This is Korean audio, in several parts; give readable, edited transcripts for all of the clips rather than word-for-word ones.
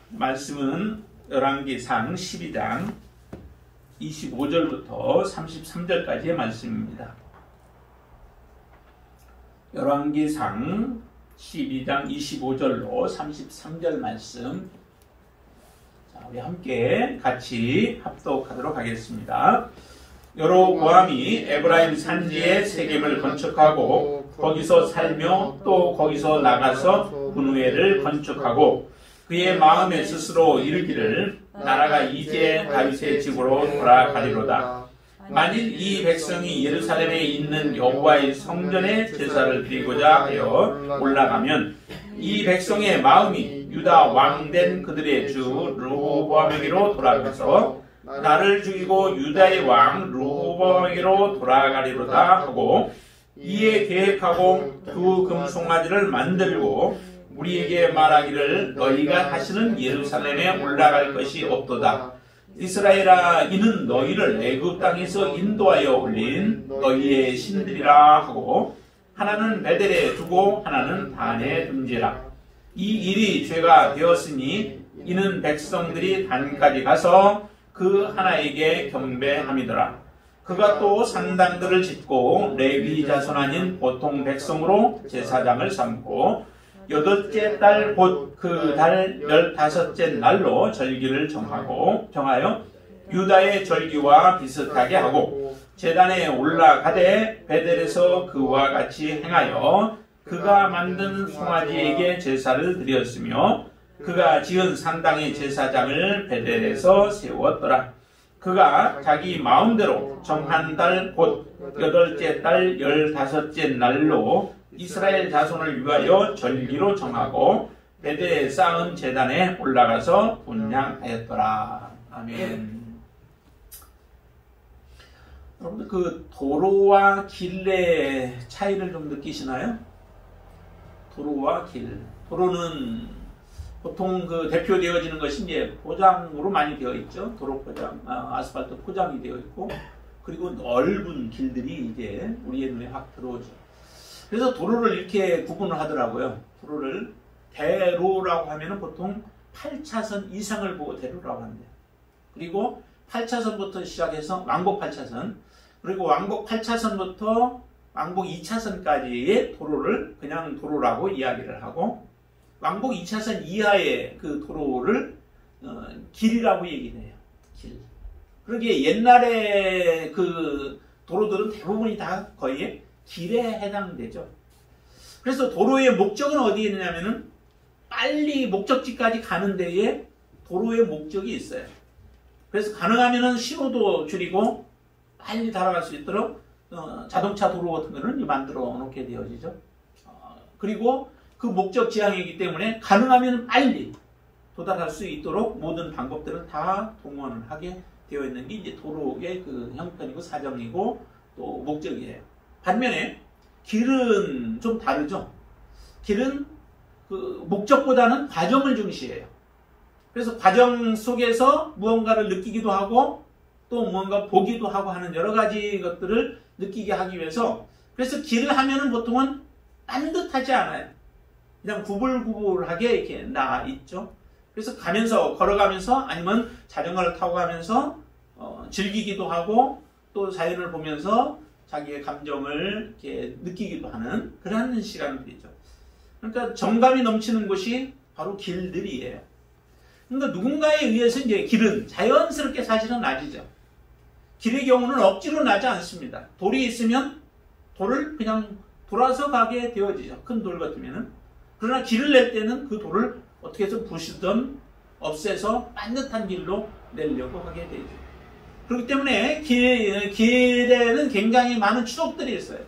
말씀은 열왕기상 12장 25절부터 33절까지의 말씀입니다. 열왕기상 12장 25절로 33절 말씀, 자, 우리 함께 같이 합독하도록 하겠습니다. 여로보암이 에브라임 산지에 세겜을 건축하고 거기서 살며 또 거기서 나가서 분우엘을 건축하고 그의 마음에 스스로 이르기를 나라가 이제 다윗의 집으로 돌아가리로다. 만일 이 백성이 예루살렘에 있는 여호와의 성전에 제사를 드리고자 하여 올라가면 이 백성의 마음이 유다 왕된 그들의 주 르호보암에게로 돌아가서 나를 죽이고 유다의 왕 르호보암에게로 돌아가리로다 하고 이에 계획하고 두 금송아지를 만들고 우리에게 말하기를 너희가 다시는 예루살렘에 올라갈 것이 없도다. 이스라엘아, 이는 너희를 애굽 땅에서 인도하여 올린 너희의 신들이라 하고 하나는 베델에 두고 하나는 단에 둔지라. 이 일이 죄가 되었으니 이는 백성들이 단까지 가서 그 하나에게 경배함이더라. 그가 또 산당들을 짓고 레위 자손 아닌 보통 백성으로 제사장을 삼고 여덟째 달 곧 그 달 15째 날로 절기를 정하여 유다의 절기와 비슷하게 하고 제단에 올라가되 베델에서 그와 같이 행하여 그가 만든 송아지에게 제사를 드렸으며 그가 지은 산당의 제사장을 베델에서 세웠더라. 그가 자기 마음대로 정한 달 곧 여덟째 달 15째 날로 이스라엘 자손을 위하여 절기로 정하고 베델에 쌓은 제단에 올라가서 분향하였더라. 아멘. 여러분들 그 도로와 길의 차이를 좀 느끼시나요? 도로와 길. 도로는 보통 그 대표되어지는 것이 이제 포장으로 많이 되어 있죠. 도로 포장, 아스팔트 포장이 되어 있고, 그리고 넓은 길들이 이제 우리의 눈에 확 들어오죠. 그래서 도로를 이렇게 구분을 하더라고요. 도로를 대로라고 하면은 보통 8차선 이상을 보고 대로라고 합니다. 그리고 8차선부터 시작해서 왕복 8차선, 그리고 왕복 8차선부터 왕복 2차선까지의 도로를 그냥 도로라고 이야기를 하고, 왕복 2차선 이하의 그 도로를 길이라고 얘기를 해요. 길. 그러기에 옛날에 그 도로들은 대부분이 다 거의 길에 해당되죠. 그래서 도로의 목적은 어디에 있느냐면은 빨리 목적지까지 가는 데에 도로의 목적이 있어요. 그래서 가능하면은 신호도 줄이고 빨리 달아갈 수 있도록 자동차 도로 같은 거는 만들어 놓게 되어지죠. 그리고 그 목적 지향이기 때문에 가능하면 빨리 도달할 수 있도록 모든 방법들을 다 동원을 하게 되어 있는 게 이제 도로의 그 형편이고 사정이고 또 목적이에요. 반면에 길은 좀 다르죠. 길은 그 목적보다는 과정을 중시해요. 그래서 과정 속에서 무언가를 느끼기도 하고 또 무언가 보기도 하고 하는 여러 가지 것들을 느끼게 하기 위해서, 그래서 길을 하면은 보통은 반듯하지 않아요. 그냥 구불구불하게 이렇게 나 있죠. 그래서 가면서, 걸어가면서 아니면 자전거를 타고 가면서 즐기기도 하고 또 자연을 보면서 자기의 감정을 이렇게 느끼기도 하는 그런 시간들이죠. 그러니까 정감이 넘치는 곳이 바로 길들이에요. 그러니까 누군가에 의해서 이제 길은 자연스럽게 사실은 나지죠. 길의 경우는 억지로 나지 않습니다. 돌이 있으면 돌을 그냥 돌아서 가게 되어지죠. 큰 돌 같으면은. 그러나 길을 낼 때는 그 돌을 어떻게 해서 부수든 없애서 반듯한 길로 내려고 하게 되죠. 그렇기 때문에 길에는 굉장히 많은 추억들이 있어요.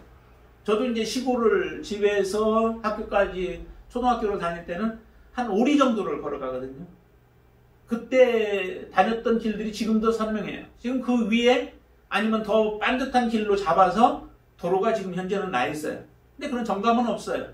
저도 이제 시골을 집에서 학교까지 초등학교를 다닐 때는 한 5리 정도를 걸어가거든요. 그때 다녔던 길들이 지금도 선명해요. 지금 그 위에 아니면 더 반듯한 길로 잡아서 도로가 지금 현재는 나 있어요. 근데 그런 정감은 없어요.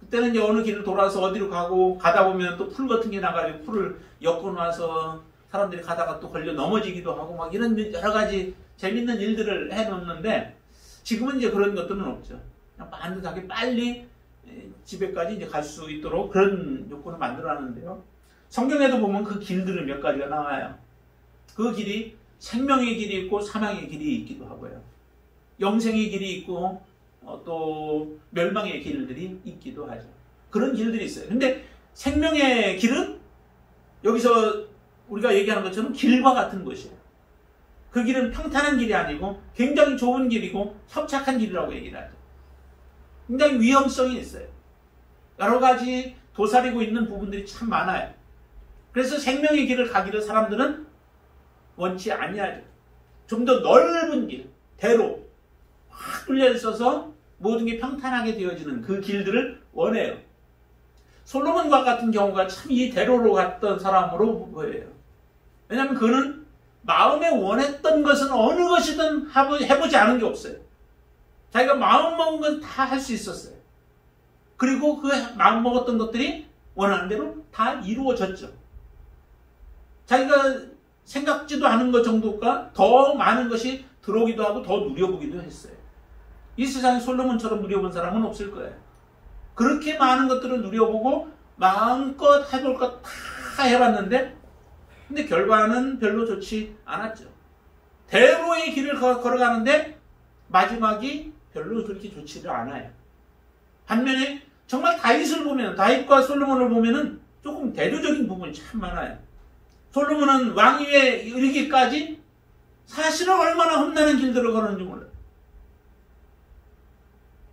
그때는 이제 어느 길을 돌아서 어디로 가고 가다 보면 또 풀 같은 게 나가지고 풀을 엮고 나서 사람들이 가다가 또 걸려 넘어지기도 하고 막 이런 여러 가지 재밌는 일들을 해놓는데 지금은 이제 그런 것들은 없죠. 그냥 반듯하게 빨리 집에까지 이제 갈 수 있도록 그런 요건을 만들어놨는데요. 성경에도 보면 그 길들은 몇 가지가 나와요. 그 길이 생명의 길이 있고 사망의 길이 있기도 하고요. 영생의 길이 있고 또 멸망의 길들이 있기도 하죠. 그런 길들이 있어요. 근데 생명의 길은 여기서 우리가 얘기하는 것처럼 길과 같은 것이에요. 그 길은 평탄한 길이 아니고 굉장히 좁은 길이고 협착한 길이라고 얘기를 하죠. 굉장히 위험성이 있어요. 여러 가지 도사리고 있는 부분들이 참 많아요. 그래서 생명의 길을 가기를 사람들은 원치 아니하죠. 좀 더 넓은 길, 대로 확 뚫려 있어서 모든 게 평탄하게 되어지는 그 길들을 원해요. 솔로몬과 같은 경우가 참 이 대로로 갔던 사람으로 보여요. 왜냐하면 그는 마음에 원했던 것은 어느 것이든 해보지 않은 게 없어요. 자기가 마음먹은 건 다 할 수 있었어요. 그리고 그 마음먹었던 것들이 원하는 대로 다 이루어졌죠. 자기가 생각지도 않은 것 정도가 더 많은 것이 들어오기도 하고 더 누려보기도 했어요. 이 세상에 솔로몬처럼 누려본 사람은 없을 거예요. 그렇게 많은 것들을 누려보고 마음껏 해볼 것 다 해봤는데 근데 결과는 별로 좋지 않았죠. 대로의 길을 걸어가는데 마지막이 별로 그렇게 좋지도 않아요. 반면에 정말 다윗을 보면 다윗과 솔로몬을 보면은 조금 대조적인 부분이 참 많아요. 솔로몬은 왕위에 이르기까지 사실은 얼마나 험난한 길들을 걸었는지 몰라요.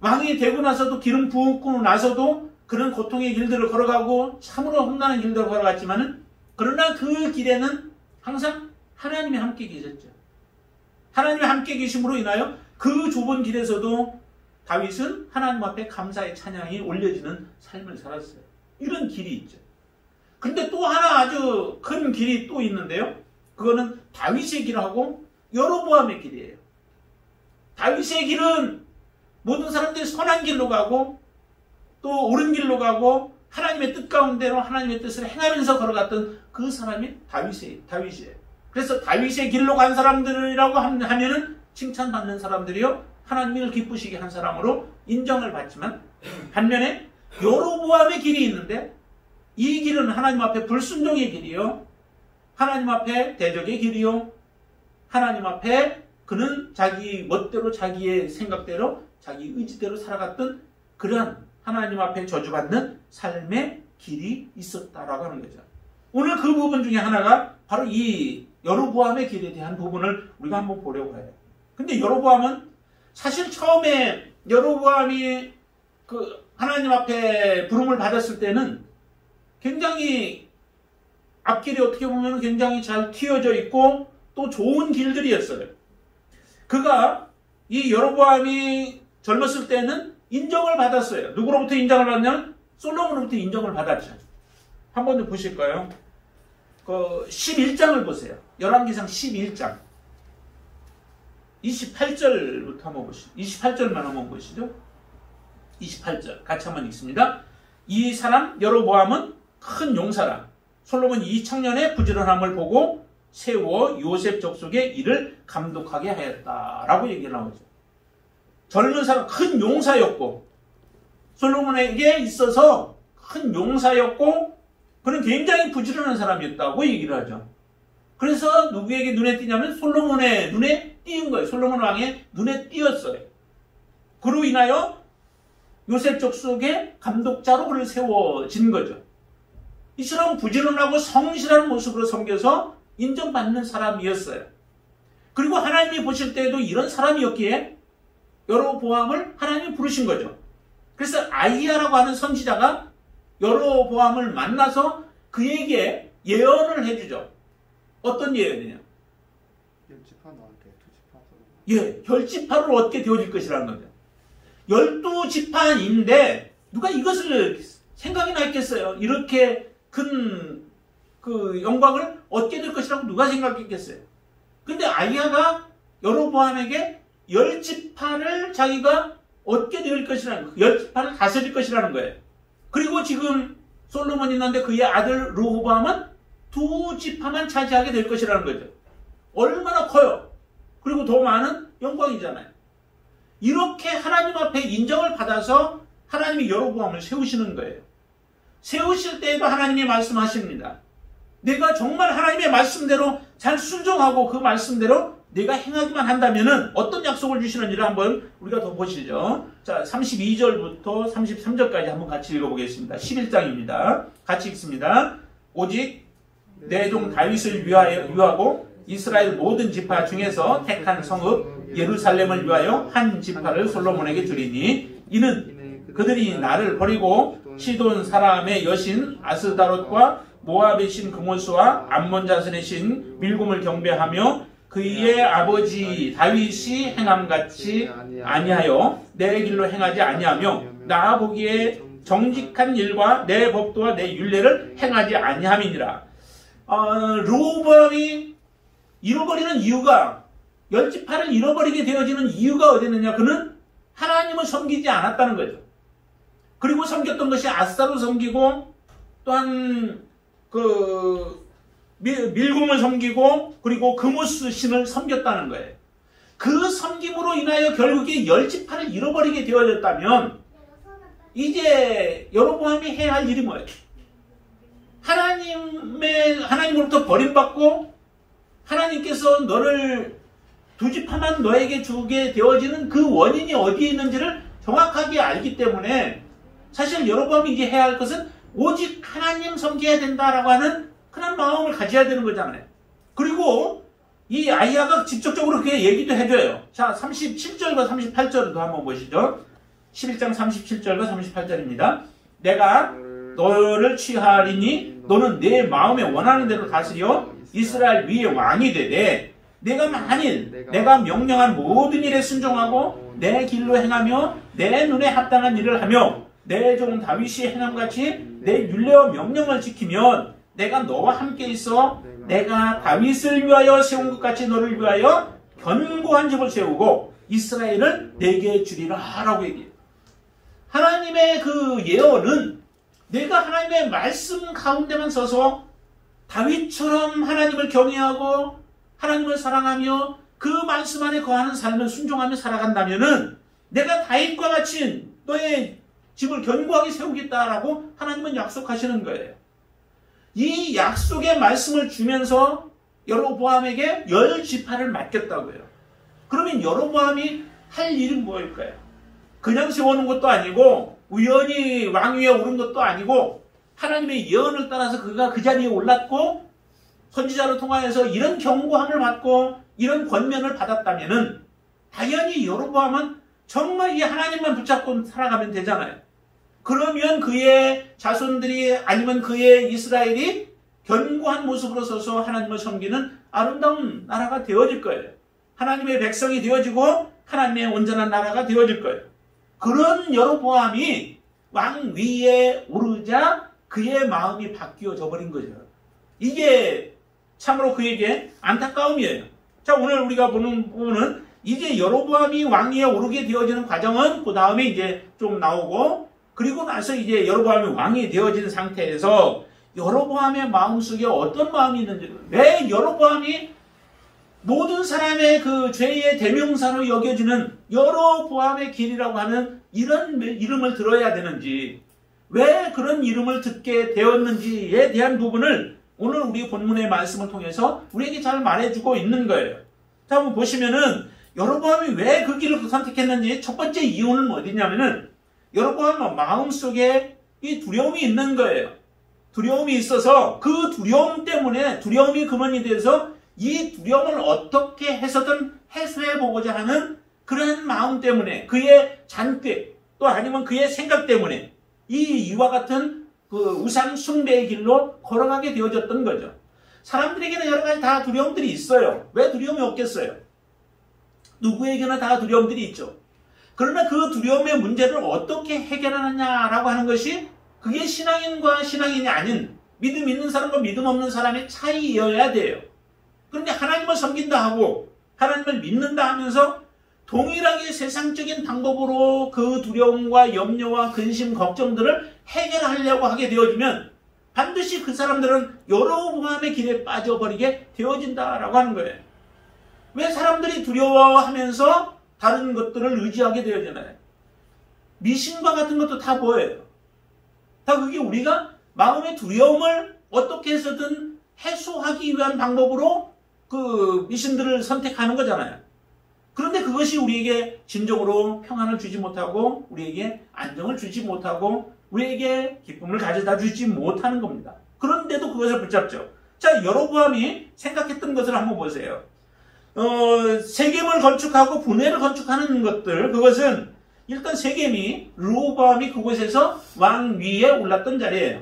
왕이 되고 나서도 기름 부었고 나서도 그런 고통의 길들을 걸어가고 참으로 험난한 길들을 걸어갔지만은 그러나 그 길에는 항상 하나님이 함께 계셨죠. 하나님이 함께 계심으로 인하여 그 좁은 길에서도 다윗은 하나님 앞에 감사의 찬양이 올려지는 삶을 살았어요. 이런 길이 있죠. 근데 또 하나 아주 큰 길이 또 있는데요. 그거는 다윗의 길하고 여로보암의 길이에요. 다윗의 길은 모든 사람들이 선한 길로 가고 또 옳은 길로 가고 하나님의 뜻 가운데로 하나님의 뜻을 행하면서 걸어갔던 그 사람이 다윗이에요. 그래서 다윗의 길로 간 사람들이라고 하면은 칭찬받는 사람들이요. 하나님을 기쁘시게 한 사람으로 인정을 받지만 반면에 여로보암의 길이 있는데 이 길은 하나님 앞에 불순종의 길이요. 하나님 앞에 대적의 길이요. 하나님 앞에 그는 자기 멋대로 자기의 생각대로 자기 의지대로 살아갔던 그러한 하나님 앞에 저주받는 삶의 길이 있었다라고 하는 거죠. 오늘 그 부분 중에 하나가 바로 이 여로보암의 길에 대한 부분을 우리가 한번 보려고 해요. 근데 여로보암은 사실 처음에 여로보암이 그 하나님 앞에 부름을 받았을 때는 굉장히 앞길이 어떻게 보면 굉장히 잘 튀어져 있고 또 좋은 길들이었어요. 그가 이 여로보암이 젊었을 때는 인정을 받았어요. 누구로부터 인정을 받냐면 솔로몬으로부터 인정을 받았죠. 한번 좀 보실까요? 그 11장을 보세요. 열왕기상 11장 28절부터 한번 보시죠. 28절만 한번 보시죠. 28절 같이 한번 읽습니다. 이 사람 여로보암은 큰 용사라. 솔로몬이 이 청년의 부지런함을 보고 세워 요셉 족속의 일을 감독하게 하였다라고 얘기를 나오죠. 젊은 사람 큰 용사였고 솔로몬에게 있어서 큰 용사였고 그는 굉장히 부지런한 사람이었다고 얘기를 하죠. 그래서 누구에게 눈에 띄냐면 솔로몬의 눈에 띄은 거예요. 솔로몬 왕의 눈에 띄었어요. 그로 인하여 요셉 족속의 감독자로 그를 세워진 거죠. 이 사람은 부지런하고 성실한 모습으로 섬겨서 인정받는 사람이었어요. 그리고 하나님이 보실 때에도 이런 사람이었기에 여로보암을 하나님이 부르신 거죠. 그래서 아히야라고 하는 선지자가 여로보암을 만나서 그에게 예언을 해주죠. 어떤 예언이냐? 혈지파를 얻게 되어질 것이라는 거죠. 12지파인데 누가 이것을 생각이나 했겠어요? 이렇게 큰 그 영광을 얻게 될 것이라고 누가 생각했겠어요? 근데 아히야가 여로보암에게 10지파를 자기가 얻게 될 것이라는 거예요. 10지파를 다스릴 것이라는 거예요. 그리고 지금 솔로몬이 있는데 그의 아들 르호보암은 2지파만 차지하게 될 것이라는 거죠. 얼마나 커요. 그리고 더 많은 영광이잖아요. 이렇게 하나님 앞에 인정을 받아서 하나님이 여로보암을 세우시는 거예요. 세우실 때에도 하나님이 말씀하십니다. 내가 정말 하나님의 말씀대로 잘 순종하고 그 말씀대로 내가 행하기만 한다면은 어떤 약속을 주시는지를 한번 우리가 더 보시죠. 자, 32절부터 33절까지 한번 같이 읽어보겠습니다. 11장입니다. 같이 읽습니다. 오직 내 종 다윗을 위하고 이스라엘 모든 지파 중에서 택한 성읍 예루살렘을 위하여 한 지파를 솔로몬에게 주리니 이는 그들이 나를 버리고 시돈 사람의 여신 아스다롯과 모압의 신 그모스와 암몬 자손의 신 밀곰을 경배하며 그의 아버지 다윗이 행함같이 아니하여 내 길로 행하지 아니하며 나 보기에 정직한 일과 내 법도와 내 율례를 행하지 아니함이니라. 르호보암이 잃어버리는 이유가, 열지파를 잃어버리게 되어지는 이유가 어디 있느냐? 그는 하나님을 섬기지 않았다는 거죠. 그리고 섬겼던 것이 아스타로 섬기고 또한 밀곰을 섬기고 그리고 그모스 신을 섬겼다는 거예요. 그 섬김으로 인하여 결국에 열지파를 잃어버리게 되어졌다면 이제 여로보암이 해야 할 일이 뭐예요? 하나님으로부터 버림받고 하나님께서 너를 두 지파만 너에게 주게 되어지는 그 원인이 어디에 있는지를 정확하게 알기 때문에 사실 여로보암이 이제 해야 할 것은 오직 하나님 섬겨야 된다라고 하는 그런 마음을 가져야 되는 거잖아요. 그리고 이 아히야가 직접적으로 그렇게 얘기도 해줘요. 자, 37절과 38절도 한번 보시죠. 11장 37절과 38절입니다. 내가 너를 취하리니 너는 내 마음에 원하는 대로 다스려 이스라엘 위에 왕이 되되 내가 만일 내가 명령한 모든 일에 순종하고 내 길로 행하며 내 눈에 합당한 일을 하며 내 종 다윗이 행함같이 내 율례와 명령을 지키면 내가 너와 함께 있어 내가 다윗을 위하여 세운 것 같이 너를 위하여 견고한 집을 세우고 이스라엘을 내게 주리라 라고 얘기해요. 하나님의 그 예언은 내가 하나님의 말씀 가운데만 서서 다윗처럼 하나님을 경외하고 하나님을 사랑하며 그 말씀 안에 거하는 삶을 순종하며 살아간다면은 내가 다윗과 같이 너의 집을 견고하게 세우겠다라고 하나님은 약속하시는 거예요. 이 약속의 말씀을 주면서 여로보암에게 10지파를 맡겼다고요. 그러면 여로보암이 할 일은 뭐일까요? 그냥 세우는 것도 아니고 우연히 왕 위에 오른 것도 아니고 하나님의 예언을 따라서 그가 그 자리에 올랐고 선지자를 통하여서 이런 경고함을 받고 이런 권면을 받았다면은 당연히 여로보암은 정말 이 하나님만 붙잡고 살아가면 되잖아요. 그러면 그의 자손들이 아니면 그의 이스라엘이 견고한 모습으로 서서 하나님을 섬기는 아름다운 나라가 되어질 거예요. 하나님의 백성이 되어지고 하나님의 온전한 나라가 되어질 거예요. 그런 여로보암이 왕 위에 오르자 그의 마음이 바뀌어져 버린 거죠. 이게 참으로 그에게 안타까움이에요. 자, 오늘 우리가 보는 부분은 이제 여로보암이 왕 위에 오르게 되어지는 과정은 그 다음에 이제 좀 나오고 그리고 나서 이제 여로보암이 왕이 되어진 상태에서 여로보암의 마음속에 어떤 마음이 있는지, 왜 여로보암이 모든 사람의 그 죄의 대명사로 여겨지는 여로보암의 길이라고 하는 이런 이름을 들어야 되는지, 왜 그런 이름을 듣게 되었는지에 대한 부분을 오늘 우리 본문의 말씀을 통해서 우리에게 잘 말해주고 있는 거예요. 자, 한번 보시면은 여로보암이 왜 그 길을 선택했는지 첫 번째 이유는 어디냐면은 여로보암 마음속에 이 두려움이 있는 거예요. 두려움이 있어서 그 두려움 때문에 두려움이 근원이 돼서 이 두려움을 어떻게 해서든 해소해보고자 하는 그런 마음 때문에 그의 잔꾀 또 아니면 그의 생각 때문에 이와 같은 그 우상 숭배의 길로 걸어가게 되어졌던 거죠. 사람들에게는 여러 가지 다 두려움들이 있어요. 왜 두려움이 없겠어요? 누구에게나 다 두려움들이 있죠. 그러나 그 두려움의 문제를 어떻게 해결하느냐라고 하는 것이 그게 신앙인과 신앙인이 아닌 믿음 있는 사람과 믿음 없는 사람의 차이여야 돼요. 그런데 하나님을 섬긴다 하고 하나님을 믿는다 하면서 동일하게 세상적인 방법으로 그 두려움과 염려와 근심, 걱정들을 해결하려고 하게 되어지면 반드시 그 사람들은 여로보암의 길에 빠져버리게 되어진다라고 하는 거예요. 왜 사람들이 두려워하면서 다른 것들을 의지하게 되어지나요? 미신과 같은 것도 다 뭐예요? 다 그게 우리가 마음의 두려움을 어떻게 해서든 해소하기 위한 방법으로 그 미신들을 선택하는 거잖아요. 그런데 그것이 우리에게 진정으로 평안을 주지 못하고 우리에게 안정을 주지 못하고 우리에게 기쁨을 가져다 주지 못하는 겁니다. 그런데도 그것을 붙잡죠. 자, 여로보암이 생각했던 것을 한번 보세요. 세겜을 건축하고 분회를 건축하는 것들, 그것은 일단 세겜이 르호보암이 그곳에서 왕 위에 올랐던 자리예요.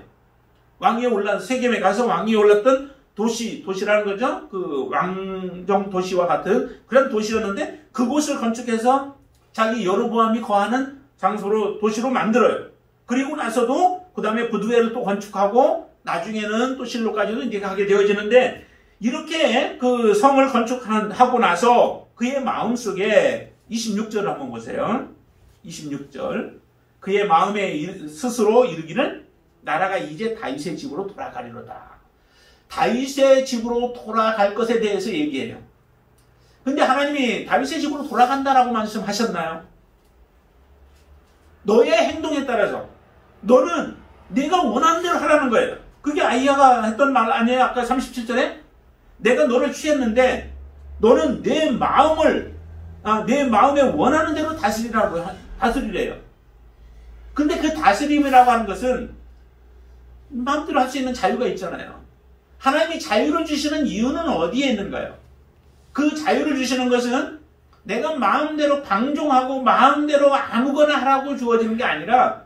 왕 위에 세겜에 가서 왕 위에 올랐던 도시라는 거죠. 그 왕정 도시와 같은 그런 도시였는데 그곳을 건축해서 자기 여로보암이 거하는 장소로 도시로 만들어요. 그리고 나서도 그 다음에 부두회를 또 건축하고 나중에는 또 실로까지도 이제 가게 되어지는데 이렇게 그 성을 건축하고 나서 그의 마음속에 26절을 한번 보세요. 26절 그의 마음에 스스로 이르기를 나라가 이제 다윗의 집으로 돌아가리로다. 다윗의 집으로 돌아갈 것에 대해서 얘기해요. 근데 하나님이 다윗의 집으로 돌아간다라고 말씀하셨나요? 너의 행동에 따라서 너는 네가 원하는 대로 하라는 거예요. 그게 아이야가 했던 말 아니에요? 아까 37절에 내가 너를 취했는데 너는 내 마음에 원하는 대로 다스리래요. 근데 그 다스림이라고 하는 것은 마음대로 할 수 있는 자유가 있잖아요. 하나님이 자유를 주시는 이유는 어디에 있는가요? 그 자유를 주시는 것은 내가 마음대로 방종하고 마음대로 아무거나 하라고 주어지는 게 아니라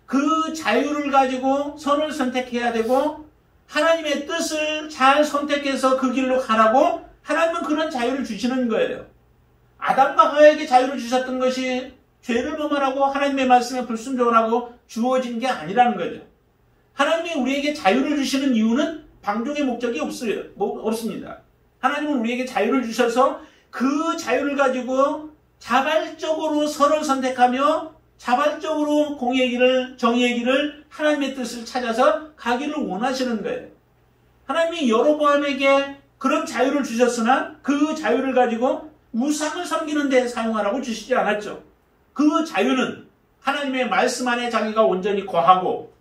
그 자유를 가지고 선을 선택해야 되고 하나님의 뜻을 잘 선택해서 그 길로 가라고 하나님은 그런 자유를 주시는 거예요. 아담과 하와에게 자유를 주셨던 것이 죄를 범하라고 하나님의 말씀에 불순종을 하고 주어진 게 아니라는 거죠. 하나님이 우리에게 자유를 주시는 이유는 방종의 목적이 없습니다. 하나님은 우리에게 자유를 주셔서 그 자유를 가지고 자발적으로 선을 선택하며 자발적으로 공의의 길을, 정의의 길을, 하나님의 뜻을 찾아서 가기를 원하시는 거예요. 하나님이 여로보암에게 그런 자유를 주셨으나 그 자유를 가지고 우상을 섬기는 데 사용하라고 주시지 않았죠. 그 자유는 하나님의 말씀 안에 자기가 온전히 거하고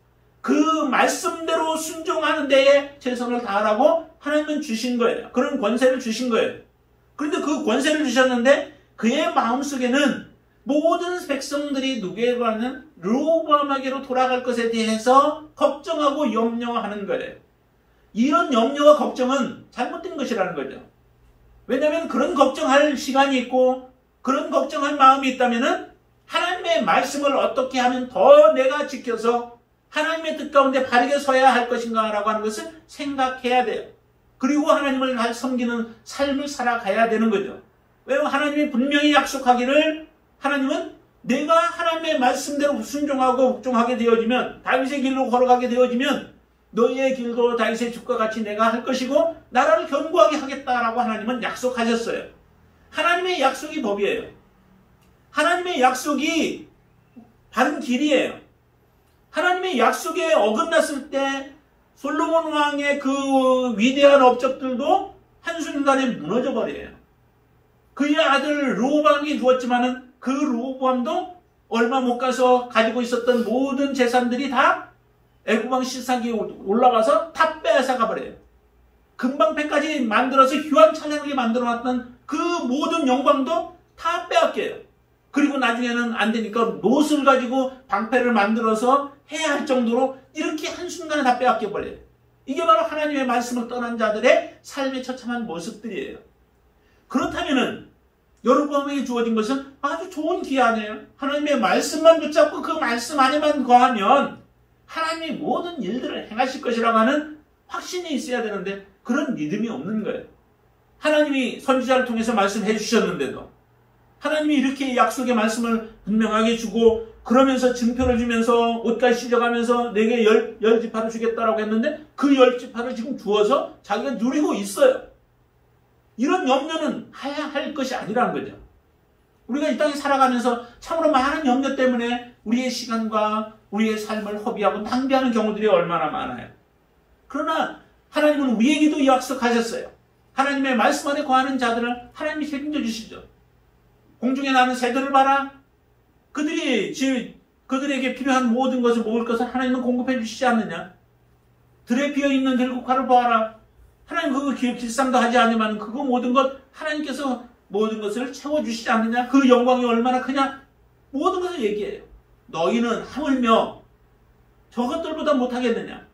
그 말씀대로 순종하는 데에 최선을 다하라고 하나님은 주신 거예요. 그런 권세를 주신 거예요. 그런데 그 권세를 주셨는데 그의 마음속에는 모든 백성들이 누구에게로 하는 르호보암에게로 돌아갈 것에 대해서 걱정하고 염려하는 거예요. 이런 염려와 걱정은 잘못된 것이라는 거죠. 왜냐하면 그런 걱정할 시간이 있고 그런 걱정할 마음이 있다면 하나님의 말씀을 어떻게 하면 더 내가 지켜서 하나님의 뜻 가운데 바르게 서야 할 것인가 라고 하는 것을 생각해야 돼요. 그리고 하나님을 섬기는 삶을 살아가야 되는 거죠. 왜냐하면 하나님이 분명히 약속하기를 하나님은 내가 하나님의 말씀대로 순종하고 복종하게 되어지면 다윗의 길로 걸어가게 되어지면 너희의 길도 다윗의 집과 같이 내가 할 것이고 나라를 견고하게 하겠다라고 하나님은 약속하셨어요. 하나님의 약속이 법이에요. 하나님의 약속이 바른 길이에요. 하나님의 약속에 어긋났을 때 솔로몬 왕의 그 위대한 업적들도 한순간에 무너져 버려요. 그의 아들 르호보암이 주었지만은 그 르호보암도 얼마 못 가서 가지고 있었던 모든 재산들이 다 애굽왕 시사기에 올라가서 다 빼앗아 가버려요. 금방패까지 만들어서 휘황찬란하게 만들어놨던 그 모든 영광도 다 빼앗겨요. 그리고 나중에는 안 되니까 놋을 가지고 방패를 만들어서 해야 할 정도로 이렇게 한순간에 다 빼앗겨 버려요. 이게 바로 하나님의 말씀을 떠난 자들의 삶의 처참한 모습들이에요. 그렇다면은 여로보암에게 주어진 것은 아주 좋은 기회 아니에요. 하나님의 말씀만 붙잡고 그 말씀 안에만 거하면 하나님이 모든 일들을 행하실 것이라고 하는 확신이 있어야 되는데 그런 믿음이 없는 거예요. 하나님이 선지자를 통해서 말씀해 주셨는데도 하나님이 이렇게 약속의 말씀을 분명하게 주고 그러면서 증표를 주면서 옷까지 찢어가면서 내게 열 지파를 주겠다라고 했는데 그 10지파를 지금 주어서 자기가 누리고 있어요. 이런 염려는 해야 할 것이 아니라는 거죠. 우리가 이 땅에 살아가면서 참으로 많은 염려 때문에 우리의 시간과 우리의 삶을 허비하고 낭비하는 경우들이 얼마나 많아요. 그러나 하나님은 우리에게도 약속하셨어요. 하나님의 말씀 안에 거하는 자들을 하나님이 책임져 주시죠. 공중에 나는 새들을 봐라. 그들에게 필요한 모든 것을 먹을 것을 하나님은 공급해 주시지 않느냐. 들에 피어있는 들국화를 보아라. 하나님 그거 길상도 하지 않으면 그거 모든 것 하나님께서 모든 것을 채워주시지 않느냐. 그 영광이 얼마나 크냐. 모든 것을 얘기해요. 너희는 하물며 저것들보다 못하겠느냐.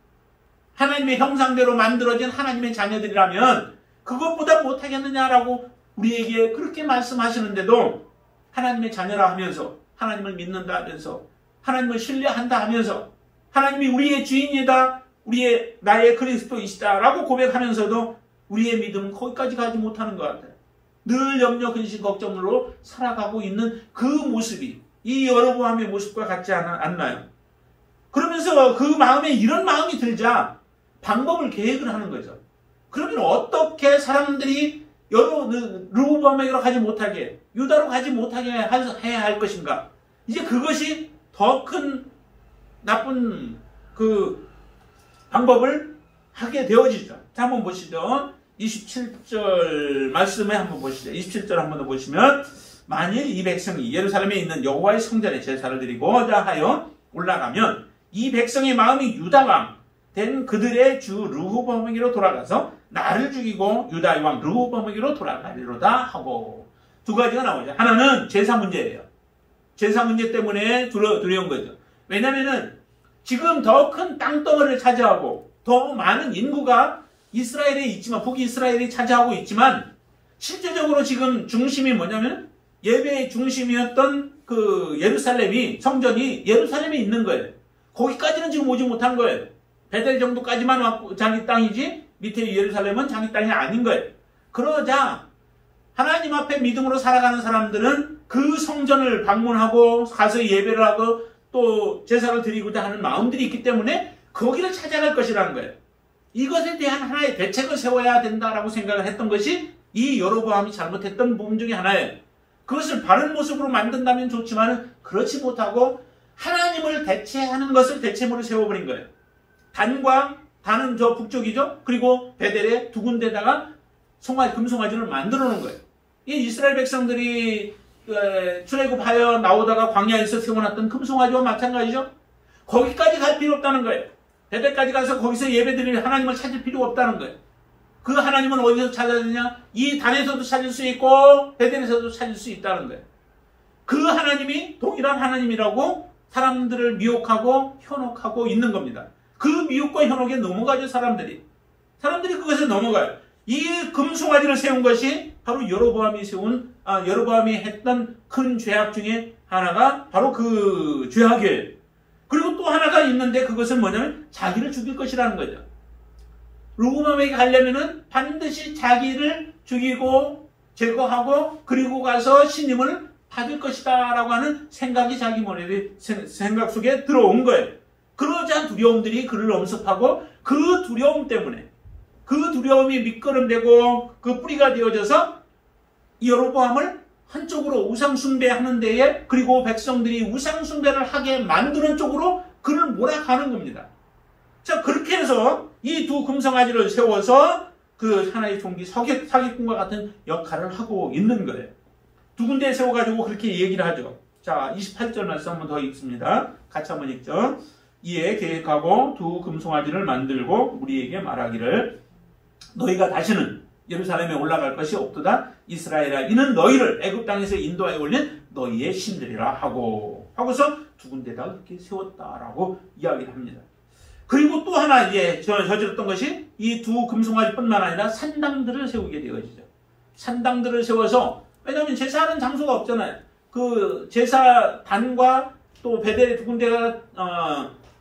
하나님의 형상대로 만들어진 하나님의 자녀들이라면 그것보다 못하겠느냐라고 우리에게 그렇게 말씀하시는데도 하나님의 자녀라 하면서 하나님을 믿는다 하면서 하나님을 신뢰한다 하면서 하나님이 우리의 주인이다. 나의 그리스도이시다라고 고백하면서도 우리의 믿음은 거기까지 가지 못하는 것 같아요. 늘 염려, 근심, 걱정으로 살아가고 있는 그 모습이 이 여로보암의 모습과 같지 않나요? 그러면서 그 마음에 이런 마음이 들자 방법을 계획을 하는 거죠. 그러면 어떻게 사람들이 르호보암에게로 가지 못하게, 유다로 가지 못하게 해야 할 것인가? 이제 그것이 더 큰 나쁜 그 방법을 하게 되어지죠. 자, 한번 보시죠. 27절 말씀에 한번 보시죠. 27절 한번 더 보시면 만일 이 백성이 예루살렘에 있는 여호와의 성전에 제사를 드리고자 하여 올라가면 이 백성의 마음이 유다왕 된 그들의 주 르호보암에게로 돌아가서 나를 죽이고 유다의 왕 르호보암에게로 돌아가리로다 하고 두 가지가 나오죠. 하나는 제사 문제예요. 제사 문제 때문에 두려운 거죠. 왜냐면은 지금 더 큰 땅덩어리를 차지하고 더 많은 인구가 이스라엘에 있지만 북이스라엘이 차지하고 있지만 실제적으로 지금 중심이 뭐냐면 예배의 중심이었던 그 예루살렘이 성전이 예루살렘에 있는 거예요. 거기까지는 지금 오지 못한 거예요. 베델 정도까지만 왔고 자기 땅이지 밑에 예루살렘은 자기 땅이 아닌 거예요. 그러자 하나님 앞에 믿음으로 살아가는 사람들은 그 성전을 방문하고 가서 예배를 하고 또 제사를 드리고자 하는 마음들이 있기 때문에 거기를 찾아갈 것이라는 거예요. 이것에 대한 하나의 대책을 세워야 된다라고 생각을 했던 것이 이 여로보암이 잘못했던 부분 중에 하나예요. 그것을 바른 모습으로 만든다면 좋지만 그렇지 못하고 하나님을 대체하는 것을 대체물을 세워버린 거예요. 단은 저 북쪽이죠. 그리고 베델에 두 군데다가 금송아지를 만들어 놓은 거예요. 이 이스라엘 백성들이 출애굽하여 나오다가 광야에서 세워놨던 금송아지와 마찬가지죠. 거기까지 갈 필요 없다는 거예요. 베델까지 가서 거기서 예배드릴 하나님을 찾을 필요가 없다는 거예요. 그 하나님은 어디서 찾아야 되냐? 이 단에서도 찾을 수 있고 베델에서도 찾을 수 있다는 거예요. 그 하나님이 동일한 하나님이라고 사람들을 미혹하고 현혹하고 있는 겁니다. 그 미혹과 현혹에 넘어가죠. 사람들이 그것에 넘어가요. 이 금송아지를 세운 것이 바로 여로보암이 했던 큰 죄악 중에 하나가 바로 그 죄악이에요. 그리고 또 하나가 있는데 그것은 뭐냐면 자기를 죽일 것이라는 거죠. 르호보암에게 가려면은 반드시 자기를 죽이고 제거하고 그리고 가서 신임을 받을 것이다 라고 하는 생각이 자기 머리 생각 속에 들어온 거예요. 그러자 두려움들이 그를 엄습하고 그 두려움 때문에 그 두려움이 밑거름되고 그 뿌리가 되어져서 여로보암을 한쪽으로 우상숭배하는 데에 그리고 백성들이 우상숭배를 하게 만드는 쪽으로 그를 몰아가는 겁니다. 자, 그렇게 해서 이 두 금송아지를 세워서 그 하나의 종기 사기꾼과 같은 역할을 하고 있는 거예요. 두 군데에 세워가지고 그렇게 얘기를 하죠. 자, 28절 말씀 한번 더 읽습니다. 같이 한번 읽죠. 이에 계획하고 두 금송아지를 만들고 우리에게 말하기를 너희가 다시는 예루살렘에 올라갈 것이 없도다. 이스라엘아, 이는 너희를 애굽 땅에서 인도하여 올린 너희의 신들이라 하고서 두 군데다가 그렇게 세웠다라고 이야기를 합니다. 그리고 또 하나 저질렀던 것이 이 두 금송아지뿐만 아니라 산당들을 세우게 되어지죠. 산당들을 세워서 왜냐하면 제사하는 장소가 없잖아요. 그 제사 단과 또 베델의 두 군데가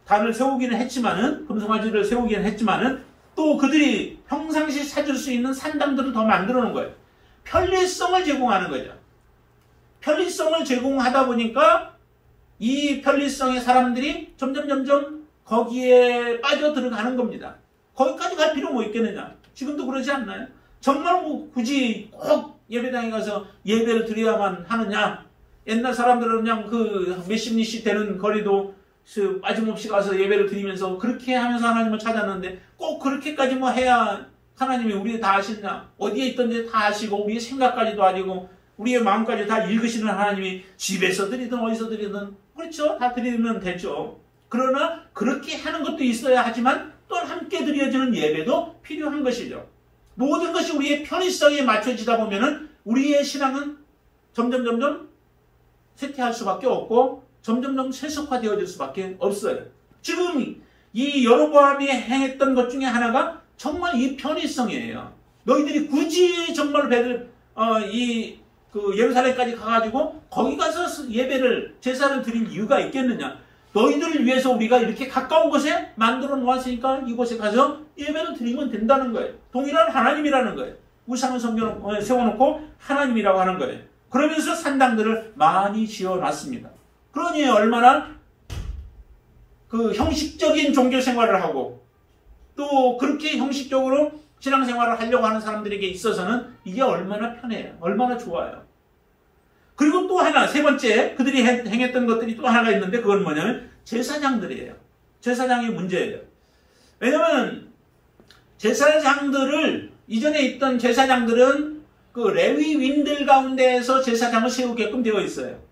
단을 세우기는 했지만은 금송아지를 세우기는 했지만은 또 그들이 평상시 찾을 수 있는 산당들을 더 만들어 놓은 거예요. 편리성을 제공하는 거죠. 편리성을 제공하다 보니까 이 편리성의 사람들이 점점 거기에 빠져 들어가는 겁니다. 거기까지 갈 필요 뭐 있겠느냐? 지금도 그러지 않나요? 정말 뭐 굳이 꼭 예배당에 가서 예배를 드려야만 하느냐? 옛날 사람들은 그냥 그 몇십 리씩 되는 거리도 빠짐없이 가서 예배를 드리면서 그렇게 하면서 하나님을 찾았는데 꼭 그렇게까지 뭐 해야 하나님이 우리 다 아시냐? 어디에 있던지 다 아시고 우리의 생각까지도 아시고 우리의 마음까지 다 읽으시는 하나님이 집에서 드리든 어디서 드리든 그렇죠? 다 드리면 되죠. 그러나 그렇게 하는 것도 있어야 하지만 또한 함께 드려지는 예배도 필요한 것이죠. 모든 것이 우리의 편의성에 맞춰지다 보면은 우리의 신앙은 점점 쇠퇴할 수밖에 없고 점점 세속화되어질 수밖에 없어요. 지금 이 여로보암이 행했던 것 중에 하나가 정말 이 편의성이에요. 너희들이 굳이 정말 예루살렘까지 가가지고 거기 가서 예배를 제사를 드린 이유가 있겠느냐? 너희들을 위해서 우리가 이렇게 가까운 곳에 만들어 놓았으니까 이곳에 가서 예배를 드리면 된다는 거예요. 동일한 하나님이라는 거예요. 우상을 세워놓고 하나님이라고 하는 거예요. 그러면서 산당들을 많이 지어놨습니다. 그러니 얼마나 그 형식적인 종교 생활을 하고 또 그렇게 형식적으로 신앙생활을 하려고 하는 사람들에게 있어서는 이게 얼마나 편해요. 얼마나 좋아요. 그리고 또 하나, 세 번째 그들이 행했던 것들이 또 하나가 있는데 그건 뭐냐면 제사장들이에요. 제사장이 문제예요. 왜냐면 제사장들을 이전에 있던 제사장들은 그 레위인들 가운데에서 제사장을 세우게끔 되어 있어요.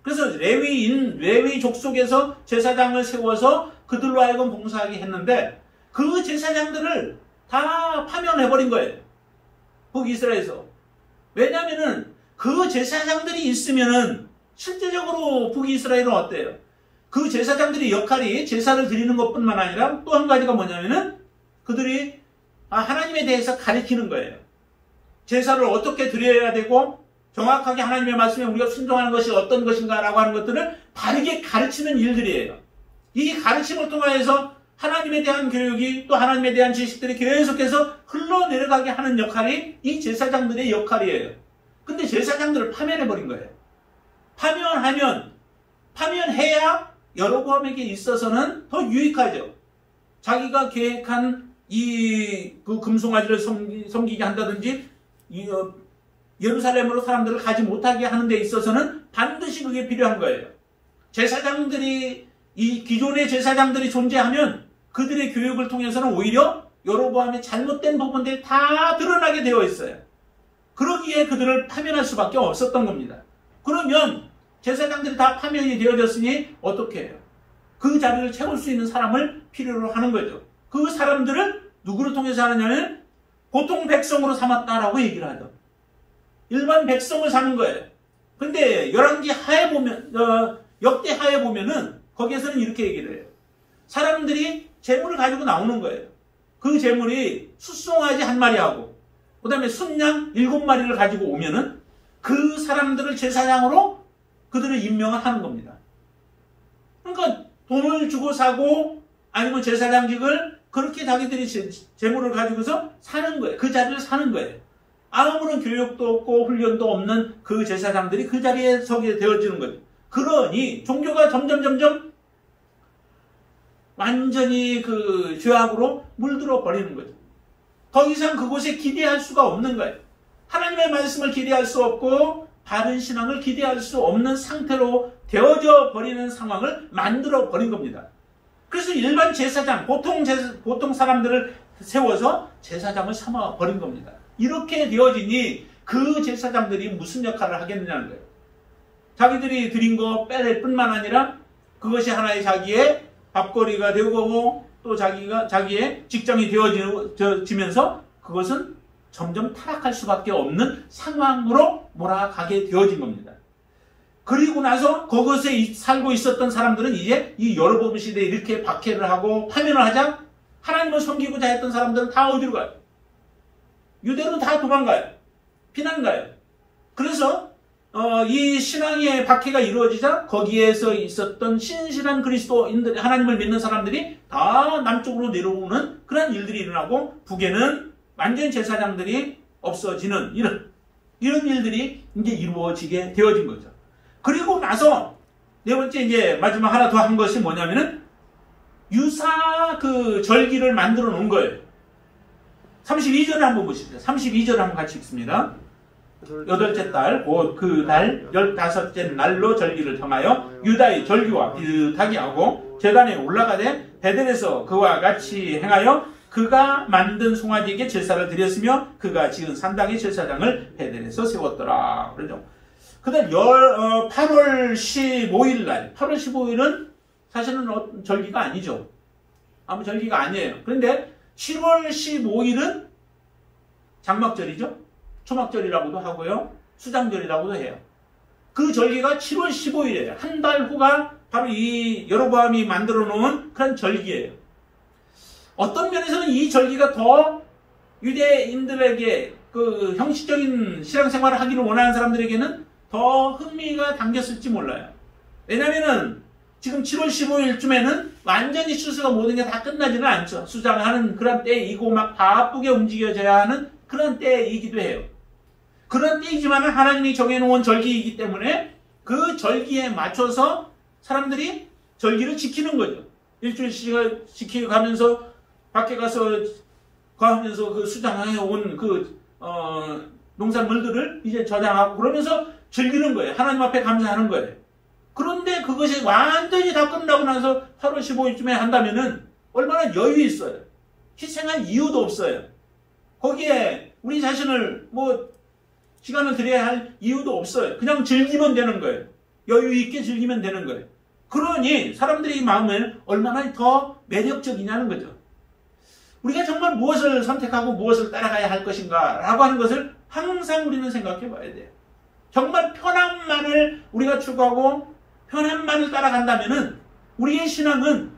그래서 레위 족속에서 제사장을 세워서 그들로 하여금 봉사하게 했는데 그 제사장들을 다 파면해버린 거예요. 북이스라엘에서. 왜냐하면은 그 제사장들이 있으면은 실제적으로 북이스라엘은 어때요? 그 제사장들의 역할이 제사를 드리는 것뿐만 아니라 또 한 가지가 뭐냐면은 그들이 하나님에 대해서 가르치는 거예요. 제사를 어떻게 드려야 되고 정확하게 하나님의 말씀에 우리가 순종하는 것이 어떤 것인가라고 하는 것들을 바르게 가르치는 일들이에요. 이 가르침을 통해서 하나님에 대한 교육이 또 하나님에 대한 지식들이 계속해서 흘러내려가게 하는 역할이 이 제사장들의 역할이에요. 근데 제사장들을 파면해버린 거예요. 파면해야 여로보암에게 있어서는 더 유익하죠. 자기가 계획한 그 금송아지를 섬기게 한다든지 예루살렘으로 사람들을 가지 못하게 하는 데 있어서는 반드시 그게 필요한 거예요. 이 기존의 제사장들이 존재하면 그들의 교육을 통해서는 오히려 여로보암의 잘못된 부분들이 다 드러나게 되어 있어요. 그러기에 그들을 파면할 수밖에 없었던 겁니다. 그러면 제사장들이 다 파면이 되어졌으니 어떻게 해요? 그 자리를 채울 수 있는 사람을 필요로 하는 거죠. 그 사람들을 누구를 통해서 하느냐면 보통 백성으로 삼았다라고 얘기를 하죠. 일반 백성을 삼은 거예요. 근데 열왕기 하에 보면 역대 하에 보면은 거기에서는 이렇게 얘기를 해요. 사람들이 재물을 가지고 나오는 거예요. 그 재물이 숫송아지 한 마리하고 그 다음에 순양 7마리를 가지고 오면은 그 사람들을 제사장으로 그들을 임명을 하는 겁니다. 그러니까 돈을 주고 사고 아니면 제사장직을 그렇게 자기들이 재물을 가지고서 사는 거예요. 그 자리를 사는 거예요. 아무런 교육도 없고 훈련도 없는 그 제사장들이 그 자리에 서게 되어지는 거죠. 그러니 종교가 점점 완전히 그 죄악으로 물들어 버리는 거죠. 더 이상 그곳에 기대할 수가 없는 거예요. 하나님의 말씀을 기대할 수 없고 바른 신앙을 기대할 수 없는 상태로 되어져 버리는 상황을 만들어 버린 겁니다. 그래서 일반 제사장, 보통 사람들을 세워서 제사장을 삼아 버린 겁니다. 이렇게 되어지니 그 제사장들이 무슨 역할을 하겠느냐는 거예요. 자기들이 드린 거 빼낼 뿐만 아니라 그것이 하나의 자기의 밥거리가 되고 또 자기의 직장이 되어지면서 그것은 점점 타락할 수밖에 없는 상황으로 몰아가게 되어진 겁니다. 그리고 나서 그것에 살고 있었던 사람들은 이제 이 여로보암 시대에 이렇게 박해를 하고 파면을 하자 하나님을 섬기고자 했던 사람들은 다 어디로 가요? 유대로 다 도망가요. 피난 가요. 그래서 이 신앙의 박해가 이루어지자 거기에서 있었던 신실한 그리스도인들, 하나님을 믿는 사람들이 다 남쪽으로 내려오는 그런 일들이 일어나고 북에는 완전 제사장들이 없어지는 이런 일들이 이제 이루어지게 되어진 거죠. 그리고 나서 네 번째 이제 마지막 하나 더 한 것이 뭐냐면은 유사 그 절기를 만들어 놓은 거예요. 32절을 한번 보시죠. 32절을 한번 같이 읽습니다. 8째 달, 곧 그 달 15째 날로 절기를 정하여 유다의 절기와 비슷하게 하고 제단에 올라가되 베델에서 그와 같이 행하여 그가 만든 송아지에게 제사를 드렸으며 그가 지은 산당의 제사장을 베델에서 세웠더라. 그러죠. 그 다음 8월 15일 날, 8월 15일은 사실은 절기가 아니죠. 아무 절기가 아니에요. 그런데 7월 15일은 장막절이죠. 초막절이라고도 하고요. 수장절이라고도 해요. 그 절기가 7월 15일이에요. 한 달 후가 바로 이 여로보암이 만들어 놓은 그런 절기예요. 어떤 면에서는 이 절기가 더 유대인들에게 그 형식적인 신앙생활을 하기를 원하는 사람들에게는 더 흥미가 담겼을지 몰라요. 왜냐면은 지금 7월 15일쯤에는 완전히 추수가 모든 게 다 끝나지는 않죠. 수장하는 그런 때이고 막 바쁘게 움직여져야 하는 그런 때이기도 해요. 그런 때이지만 하나님이 정해놓은 절기이기 때문에 그 절기에 맞춰서 사람들이 절기를 지키는 거죠. 일주일씩 지켜가면서 밖에 가서 하면서 그 수장해 온 그 농산물들을 이제 저장하고 그러면서 즐기는 거예요. 하나님 앞에 감사하는 거예요. 그런데 그것이 완전히 다 끝나고 나서 8월 15일쯤에 한다면은 얼마나 여유 있어요. 희생할 이유도 없어요. 거기에 우리 자신을 뭐 시간을 들여야 할 이유도 없어요. 그냥 즐기면 되는 거예요. 여유 있게 즐기면 되는 거예요. 그러니 사람들의 마음은 얼마나 더 매력적이냐는 거죠. 우리가 정말 무엇을 선택하고 무엇을 따라가야 할 것인가 라고 하는 것을 항상 우리는 생각해 봐야 돼요. 정말 편함만을 우리가 추구하고 편함만을 따라간다면은 우리의 신앙은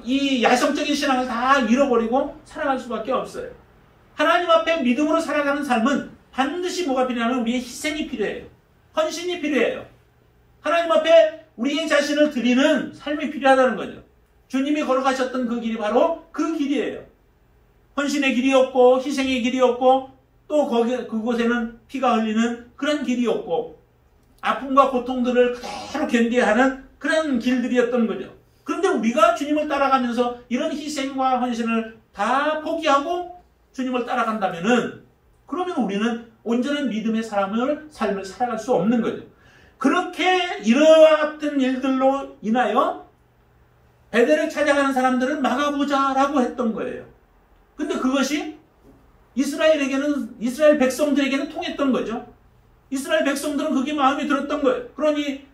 이 야성적인 신앙을 다 잃어버리고 살아갈 수밖에 없어요. 하나님 앞에 믿음으로 살아가는 삶은 반드시 뭐가 필요하면 우리의 희생이 필요해요. 헌신이 필요해요. 하나님 앞에 우리의 자신을 드리는 삶이 필요하다는 거죠. 주님이 걸어가셨던 그 길이 바로 그 길이에요. 헌신의 길이었고 희생의 길이었고 또 그곳에는 피가 흘리는 그런 길이었고 아픔과 고통들을 그대로 견뎌야 하는 그런 길들이었던 거죠. 그런데 우리가 주님을 따라가면서 이런 희생과 헌신을 다 포기하고 주님을 따라간다면은 그러면 우리는 온전한 믿음의 삶을 살아갈 수 없는 거죠. 그렇게 이러한 같은 일들로 인하여 베델을 찾아가는 사람들은 막아보자라고 했던 거예요. 근데 그것이 이스라엘 백성들에게는 통했던 거죠. 이스라엘 백성들은 그게 마음에 들었던 거예요. 그러니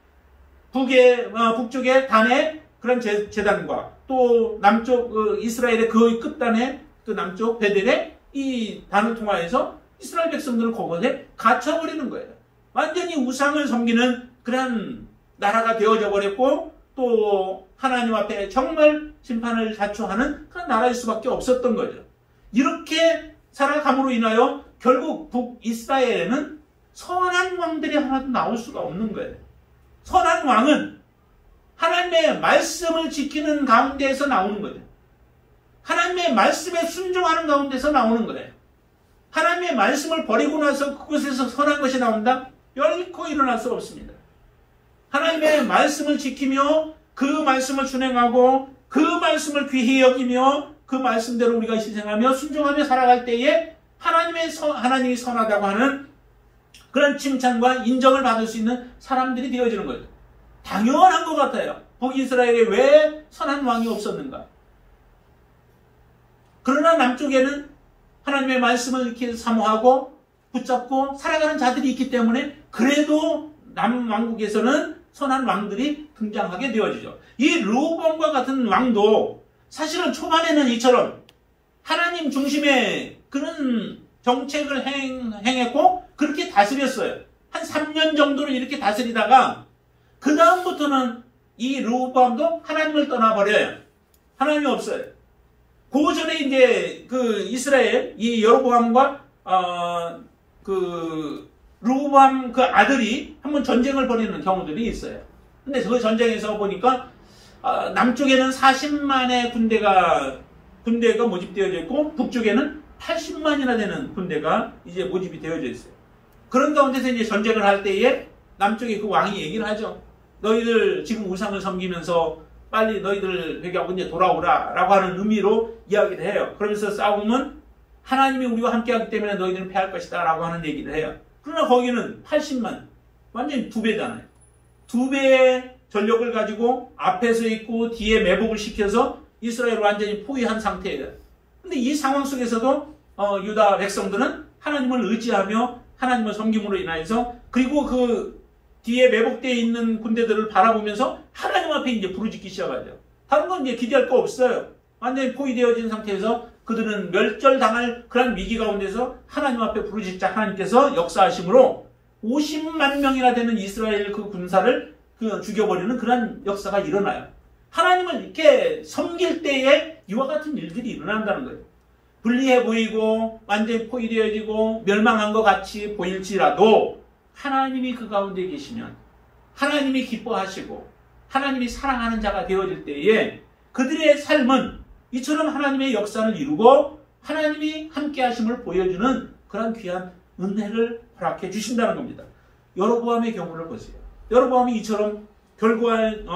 북쪽의 단의 그런 제단과 또 남쪽 이스라엘의 그 끝단의 그 남쪽 베델의 이 단을 통하여서 이스라엘 백성들은 그곳에 갇혀버리는 거예요. 완전히 우상을 섬기는 그런 나라가 되어져 버렸고 또 하나님 앞에 정말 심판을 자초하는 그런 나라일 수밖에 없었던 거죠. 이렇게 살아감으로 인하여 결국 북이스라엘에는 선한 왕들이 하나도 나올 수가 없는 거예요. 선한 왕은 하나님의 말씀을 지키는 가운데에서 나오는 거죠. 하나님의 말씀에 순종하는 가운데서 나오는 거예요. 하나님의 말씀을 버리고 나서 그곳에서 선한 것이 나온다? 결코 일어날 수 없습니다. 하나님의 말씀을 지키며 그 말씀을 준행하고 그 말씀을 귀히 여기며 그 말씀대로 우리가 희생하며 순종하며 살아갈 때에 하나님이 선하다고 하는 그런 칭찬과 인정을 받을 수 있는 사람들이 되어지는 거죠. 당연한 것 같아요. 북이스라엘에 왜 선한 왕이 없었는가? 그러나 남쪽에는 하나님의 말씀을 이렇게 사모하고 붙잡고 살아가는 자들이 있기 때문에 그래도 남왕국에서는 선한 왕들이 등장하게 되어지죠. 이 르호보암과 같은 왕도 사실은 초반에는 이처럼 하나님 중심의 그런 정책을 행했고 그렇게 다스렸어요. 한 3년 정도를 이렇게 다스리다가 그 다음부터는 이 르호보암도 하나님을 떠나버려요. 하나님이 없어요. 그 전에 이제 그 이스라엘 이 여로보암과 그 르호보암 그 아들이 한번 전쟁을 벌이는 경우들이 있어요. 근데 그 전쟁에서 보니까 남쪽에는 40만의 군대가 모집되어져 있고 북쪽에는 80만이나 되는 군대가 이제 모집이 되어져 있어요. 그런 가운데서 이제 전쟁을 할 때에 남쪽에 그 왕이 얘기를 하죠. 너희들 지금 우상을 섬기면서 빨리 너희들 회개하고 이제 돌아오라 라고 하는 의미로 이야기를 해요. 그러면서 싸움은 하나님이 우리와 함께하기 때문에 너희들은 패할 것이다 라고 하는 얘기를 해요. 그러나 거기는 80만, 완전히 2배잖아요. 2배의 전력을 가지고 앞에서 있고 뒤에 매복을 시켜서 이스라엘을 완전히 포위한 상태예요. 근데 이 상황 속에서도 유다 백성들은 하나님을 의지하며 하나님을 섬김으로 인하여서 그리고 그 뒤에 매복되어 있는 군대들을 바라보면서 하나님 앞에 이제 부르짖기 시작하죠. 다른 건 이제 기대할 거 없어요. 완전히 포위되어진 상태에서 그들은 멸절당할 그런 위기 가운데서 하나님 앞에 부르짖자 하나님께서 역사하심으로 50만 명이나 되는 이스라엘 그 군사를 죽여버리는 그런 역사가 일어나요. 하나님을 이렇게 섬길 때에 이와 같은 일들이 일어난다는 거예요. 불리해 보이고 완전히 포위되어지고 멸망한 것 같이 보일지라도 하나님이 그 가운데 계시면 하나님이 기뻐하시고 하나님이 사랑하는 자가 되어질 때에 그들의 삶은 이처럼 하나님의 역사를 이루고 하나님이 함께 하심을 보여주는 그런 귀한 은혜를 허락해 주신다는 겁니다. 여로보암의 경우를 보세요. 여로보암이 이처럼 결국은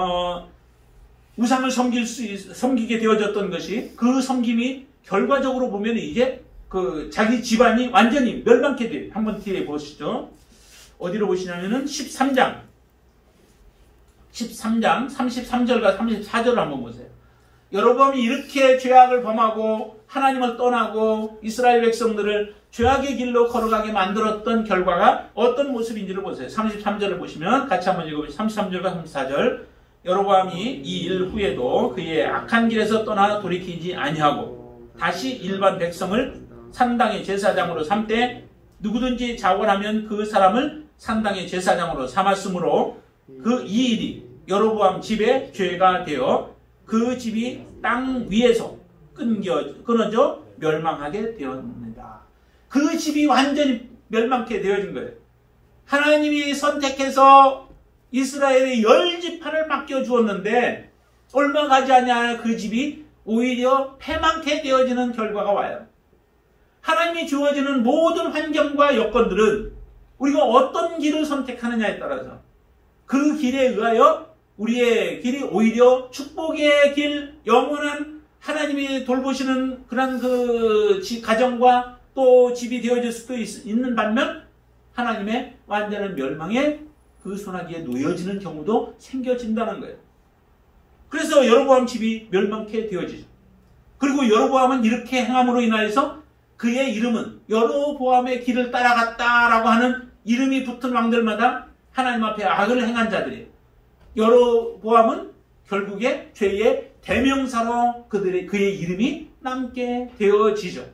우상을 섬기게 되어졌던 것이 그 섬김이 결과적으로 보면 이제 그 자기 집안이 완전히 멸망케 돼요. 한번 뒤에 보시죠. 어디로 보시냐면은 13장 33절과 34절을 한번 보세요. 여로보암이 이렇게 죄악을 범하고 하나님을 떠나고 이스라엘 백성들을 죄악의 길로 걸어가게 만들었던 결과가 어떤 모습인지를 보세요. 33절을 보시면 같이 한번 읽어보시죠. 33절과 34절. 여로보암이 이 일 후에도 그의 악한 길에서 떠나 돌이키지 아니하고 다시 일반 백성을 산당의 제사장으로 삼되 누구든지 자원하면 그 사람을 산당의 제사장으로 삼았으므로 그 이 일이 여로보암 집에 죄가 되어 그 집이 땅 위에서 끊어져 멸망하게 되었습니다. 그 집이 완전히 멸망케 되어진 거예요. 하나님이 선택해서 이스라엘의 10지파를 맡겨주었는데 얼마 가지 않냐 그 집이 오히려 패망케 되어지는 결과가 와요. 하나님이 주어지는 모든 환경과 여건들은 우리가 어떤 길을 선택하느냐에 따라서 그 길에 의하여 우리의 길이 오히려 축복의 길, 영원한 하나님이 돌보시는 그런 그 가정과 또 집이 되어질 수도 있는 반면 하나님의 완전한 멸망에 그 소나기에 놓여지는 경우도 생겨진다는 거예요. 그래서 여로보암 집이 멸망케 되어지죠. 그리고 여로보암은 이렇게 행함으로 인하여서 그의 이름은 여로보암의 길을 따라갔다라고 하는 이름이 붙은 왕들마다 하나님 앞에 악을 행한 자들이에요. 여로보암은 결국에 죄의 대명사로 그의 이름이 남게 되어지죠.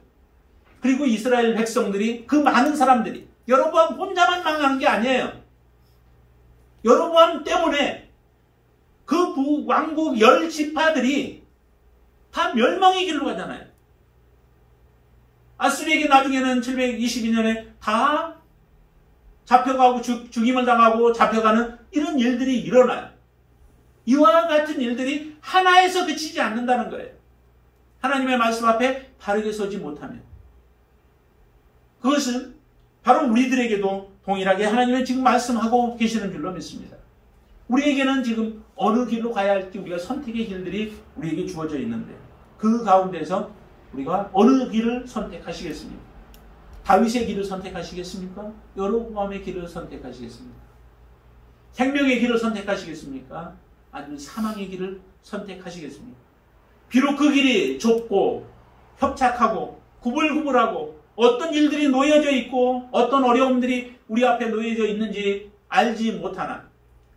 그리고 이스라엘 백성들이 그 많은 사람들이 여로보암 혼자만 망하는 게 아니에요. 여로보암 때문에 그 왕국 10지파들이 다 멸망의 길로 가잖아요. 아수리에게 나중에는 722년에 다 잡혀가고 죽임을 당하고 잡혀가는 이런 일들이 일어나요. 이와 같은 일들이 하나에서 그치지 않는다는 거예요. 하나님의 말씀 앞에 바르게 서지 못하면. 그것은 바로 우리들에게도 동일하게 하나님은 지금 말씀하고 계시는 줄로 믿습니다. 우리에게는 지금 어느 길로 가야 할지 우리가 선택의 길들이 우리에게 주어져 있는데 그 가운데서 우리가 어느 길을 선택하시겠습니까? 다윗의 길을 선택하시겠습니까? 여로보암의 길을 선택하시겠습니까? 생명의 길을 선택하시겠습니까? 아니면 사망의 길을 선택하시겠습니까? 비록 그 길이 좁고 협착하고 구불구불하고 어떤 일들이 놓여져 있고 어떤 어려움들이 우리 앞에 놓여져 있는지 알지 못하나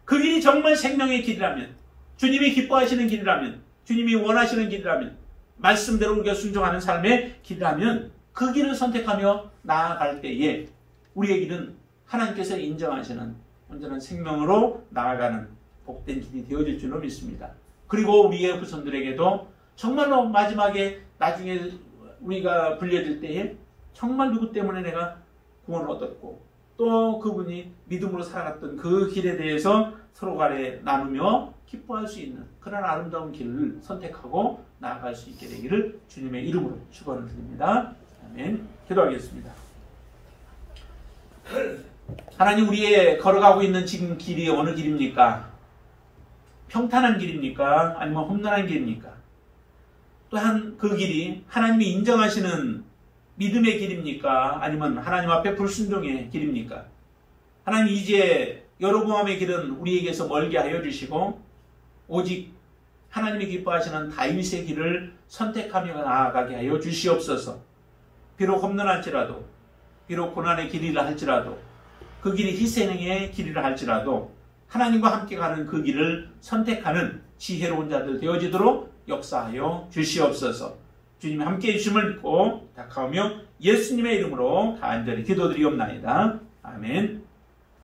그 길이 정말 생명의 길이라면 주님이 기뻐하시는 길이라면 주님이 원하시는 길이라면 말씀대로 우리가 순종하는 삶의 길이라면 그 길을 선택하며 나아갈 때에 우리의 길은 하나님께서 인정하시는 온전한 생명으로 나아가는 복된 길이 되어질 줄로 믿습니다. 그리고 우리의 후손들에게도 정말로 마지막에 나중에 우리가 불려질 때에 정말 누구 때문에 내가 구원을 얻었고 또 그분이 믿음으로 살아갔던 그 길에 대해서 서로 간에 나누며 기뻐할 수 있는 그런 아름다운 길을 선택하고 나아갈 수 있게 되기를 주님의 이름으로 축원을 드립니다. 아멘. 기도하겠습니다. 하나님, 우리의 걸어가고 있는 지금 길이 어느 길입니까? 평탄한 길입니까? 아니면 험난한 길입니까? 또한 그 길이 하나님이 인정하시는 믿음의 길입니까? 아니면 하나님 앞에 불순종의 길입니까? 하나님, 이제 여로보암의 길은 우리에게서 멀게 하여 주시고 오직 하나님이 기뻐하시는 다윗의 길을 선택하며 나아가게 하여 주시옵소서. 비록 험난할지라도, 비록 고난의 길이라 할지라도, 그 길이 희생의 길이라 할지라도 하나님과 함께 가는 그 길을 선택하는 지혜로운 자들 되어지도록 역사하여 주시옵소서. 주님이 함께해 주심을 믿고 부탁하며 예수님의 이름으로 간절히 기도드리옵나이다. 아멘.